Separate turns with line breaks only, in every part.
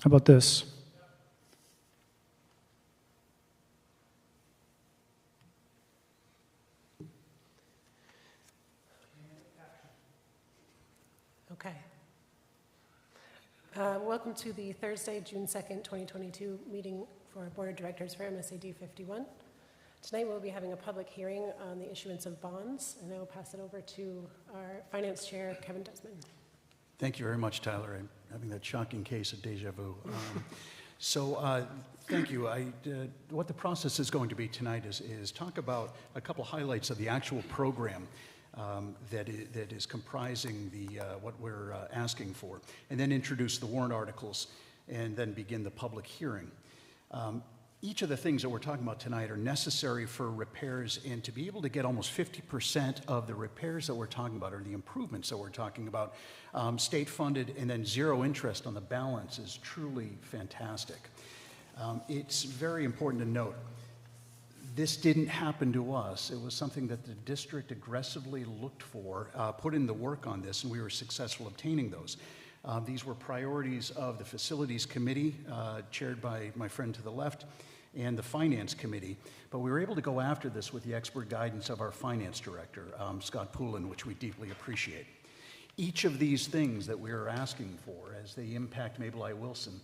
How about this?
Okay. Welcome to the Thursday, June 2nd, 2022 meeting for Board of Directors for MSAD 51. Tonight we'll be having a public hearing on the issuance of bonds, and I will pass it over to our Finance Chair, Kevin Desmond.
Thank you very much, Tyler. I'm having that shocking case of deja vu. Thank you. What the process is going to be tonight is talk about a couple highlights of the actual program that is comprising what we're asking for, and then introduce the warrant articles, and then begin the public hearing. Each of the things that we're talking about tonight are necessary for repairs, and to be able to get almost 50% of the repairs that we're talking about, or the improvements that we're talking about, state funded and then zero interest on the balance is truly fantastic. It's very important to note, this didn't happen to us. It was something that the district aggressively looked for, put in the work on this, and we were successful obtaining those. These were priorities of the Facilities Committee, chaired by my friend to the left, and the Finance Committee. But we were able to go after this with the expert guidance of our Finance Director, Scott Poulin, which we deeply appreciate. Each of these things that we are asking for, as they impact Mabel I. Wilson,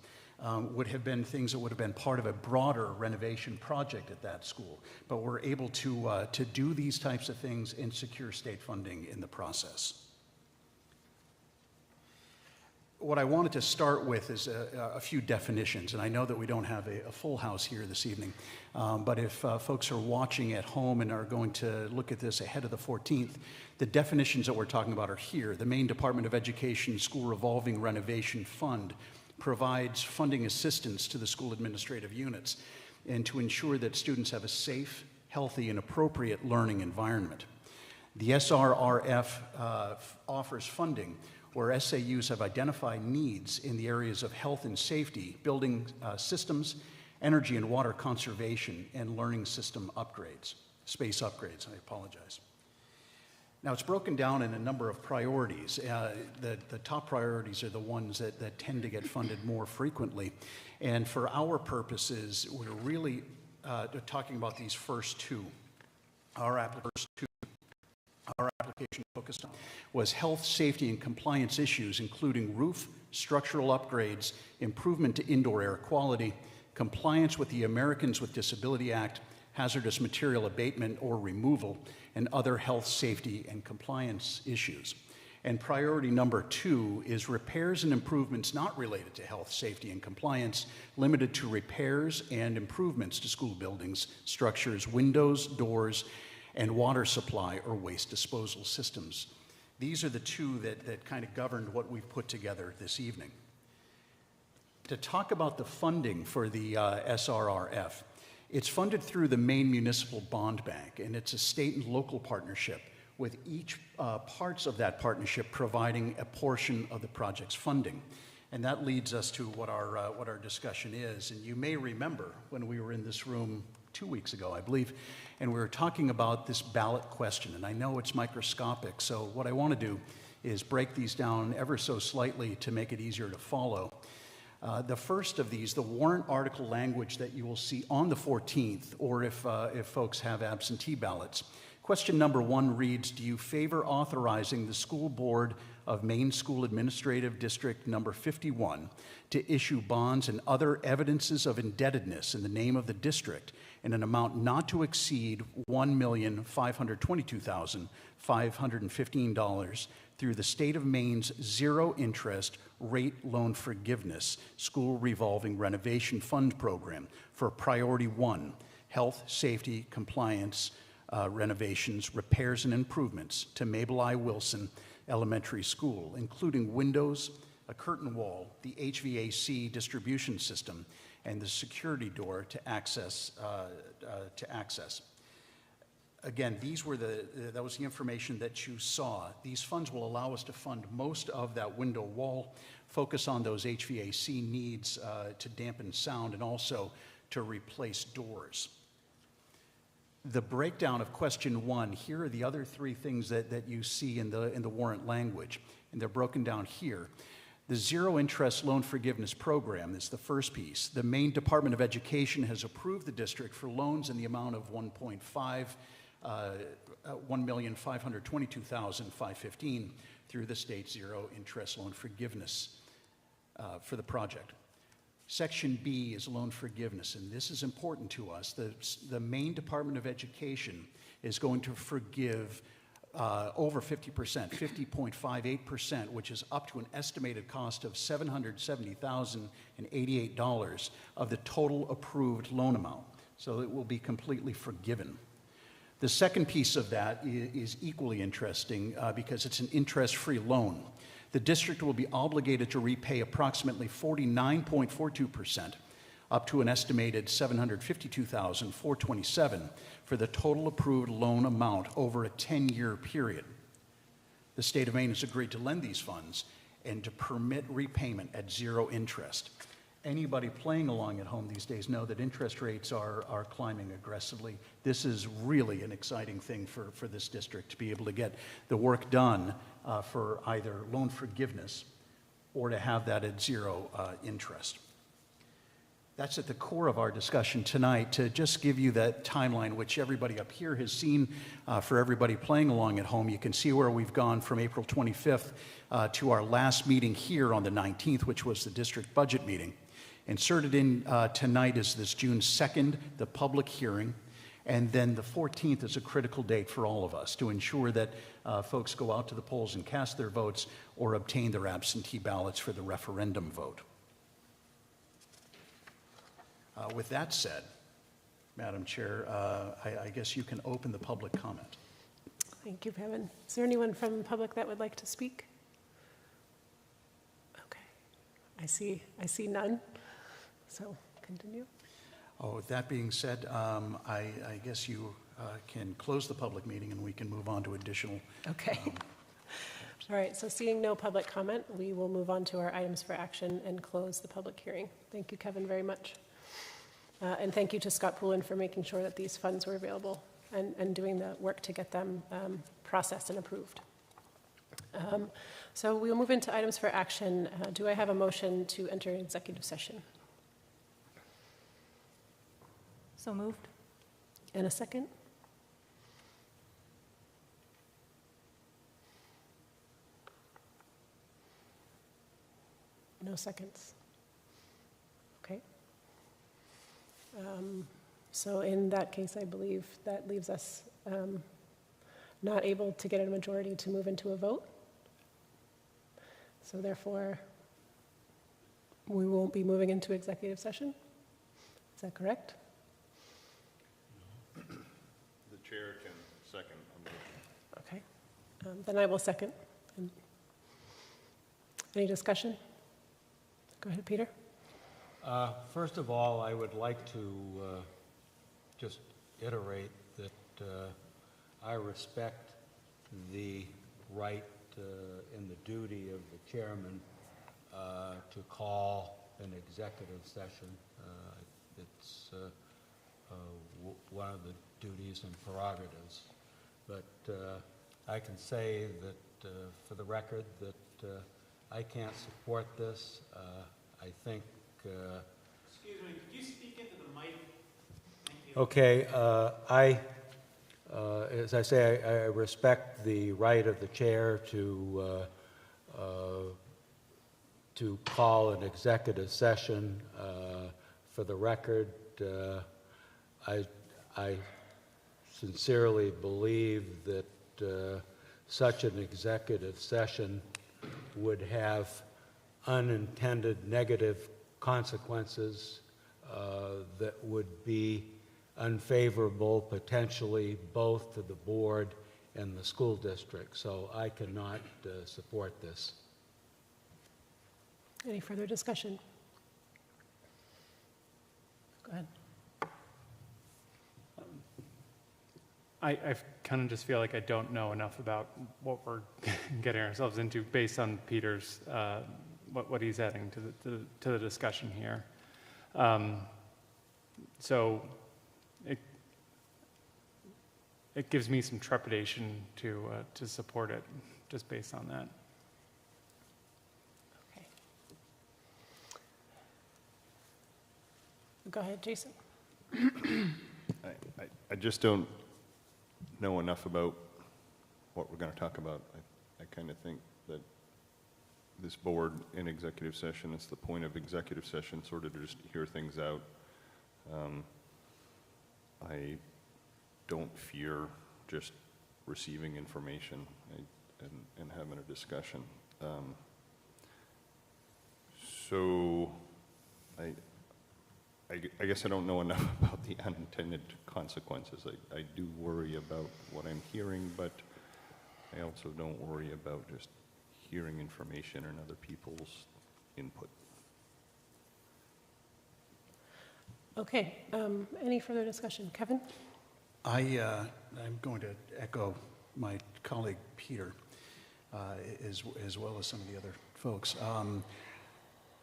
would have been things that would have been part of a broader renovation project at that school. But we're able to do these types of things and secure state funding in the process. What I wanted to start with is a few definitions, and I know that we don't have a full house here this evening, but if folks are watching at home and are going to look at this ahead of the 14th, the definitions that we're talking about are here. The Maine Department of Education School Revolving Renovation Fund provides funding assistance to the school administrative units and to ensure that students have a safe, healthy, and appropriate learning environment. The SRRF offers funding where SAUs have identified needs in the areas of health and safety, building systems, energy and water conservation, and learning system upgrades, space upgrades, I apologize. Now, it's broken down in a number of priorities. The top priorities are the ones that tend to get funded more frequently. And for our purposes, we're really talking about these first two. Our application focused on was health, safety, and compliance issues, including roof, structural upgrades, improvement to indoor air quality, compliance with the Americans with Disability Act, hazardous material abatement or removal, and other health, safety, and compliance issues. And priority number 2 is repairs and improvements not related to health, safety, and compliance, limited to repairs and improvements to school buildings, structures, windows, doors, and water supply or waste disposal systems. These are the two that kind of governed what we've put together this evening. To talk about the funding for the SRRF, it's funded through the Maine Municipal Bond Bank, and it's a state and local partnership, with each parts of that partnership providing a portion of the project's funding. And that leads us to what our discussion is. And you may remember when we were in this room 2 weeks ago, I believe, and we were talking about this ballot question. And I know it's microscopic, so what I want to do is break these down ever so slightly to make it easier to follow. The first of these, the warrant article language that you will see on the 14th, or if folks have absentee ballots. Question number 1 reads, do you favor authorizing the School Board of Maine School Administrative District number 51 to issue bonds and other evidences of indebtedness in the name of the district in an amount not to exceed $1,522,515 through the state of Maine's zero interest rate loan forgiveness school revolving renovation fund program for priority 1, health, safety, compliance, renovations, repairs, and improvements to Mabel I. Wilson Elementary School, including windows, a curtain wall, the HVAC distribution system, and the security door to access. Again, that was the information that you saw. These funds will allow us to fund most of that window wall, focus on those HVAC needs to dampen sound, and also to replace doors. The breakdown of question 1, here are the other 3 things that you see in the warrant language, and they're broken down here. The zero interest loan forgiveness program is the first piece. The Maine Department of Education has approved the district for loans in the amount of $1,522,515 through the state's zero interest loan forgiveness for the project. Section B is loan forgiveness, and this is important to us. The Maine Department of Education is going to forgive over 50%, 50.58%, which is up to an estimated cost of $770,088 of the total approved loan amount. So it will be completely forgiven. The second piece of that is equally interesting because it's an interest-free loan. The district will be obligated to repay approximately 49.42%, up to an estimated $752,427 for the total approved loan amount over a 10-year period. The state of Maine has agreed to lend these funds and to permit repayment at zero interest. Anybody playing along at home these days know that interest rates are climbing aggressively. This is really an exciting thing for this district to be able to get the work done for either loan forgiveness or to have that at zero interest. That's at the core of our discussion tonight, to just give you that timeline, which everybody up here has seen. For everybody playing along at home, you can see where we've gone from April 25th to our last meeting here on the 19th, which was the district budget meeting. Inserted in tonight is this June 2nd, the public hearing, and then the 14th is a critical date for all of us to ensure that folks go out to the polls and cast their votes or obtain their absentee ballots for the referendum vote. With that said, Madam Chair, I guess you can open the public comment.
Thank you, Kevin. Is there anyone from the public that would like to speak? Okay. I see none. So continue.
Oh, with that being said, I guess you can close the public meeting and we can move on to additional.
Okay. All right, so seeing no public comment, we will move on to our items for action and close the public hearing. Thank you, Kevin, very much. And thank you to Scott Poulin for making sure that these funds were available and doing the work to get them processed and approved. So we will move into items for action. Do I have a motion to enter executive session?
So moved.
And a second? No seconds. Okay. So in that case, I believe that leaves us not able to get a majority to move into a vote. So therefore, we won't be moving into executive session. Is that correct?
The chair can second a motion.
Okay. Then I will second. Any discussion? Go ahead, Peter.
First of all, I would like to just iterate that I respect the right and the duty of the chairman to call an executive session. It's one of the duties and prerogatives. But I can say that for the record that I can't support this. I think
Excuse me, could you speak into the mic? Thank you.
okay, as I say, I respect the right of the chair to call an executive session. For the record, I sincerely believe that such an executive session would have unintended negative consequences that would be unfavorable potentially both to the board and the school district. So I cannot support this.
Any further discussion? Go ahead.
I kind of just feel like I don't know enough about what we're getting ourselves into based on Peter's, what he's adding to the discussion here. So it gives me some trepidation to support it just based on that.
Okay. Go ahead, Jason.
I just don't know enough about what we're going to talk about. I kind of think that this board in executive session, it's the point of executive session, sort of to just hear things out. I don't fear just receiving information and having a discussion. So I guess I don't know enough about the unintended consequences. I do worry about what I'm hearing, but I also don't worry about just hearing information and other people's input.
Okay, any further discussion? Kevin?
I'm going to echo my colleague Peter, as well as some of the other folks.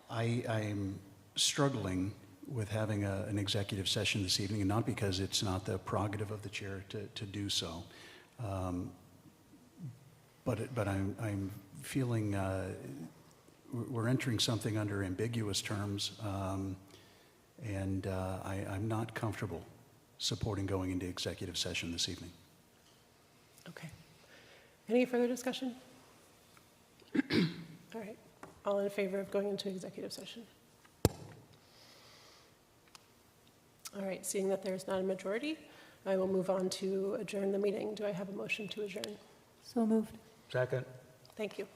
I'm struggling with having an executive session this evening, and not because it's not the prerogative of the chair to do so, but I'm feeling we're entering something under ambiguous terms, and I'm not comfortable supporting going into executive session this evening.
Okay. Any further discussion? All right. All in favor of going into executive session? All right, seeing that there's not a majority, I will move on to adjourn the meeting. Do I have a motion to adjourn?
So moved.
Second?
Thank you.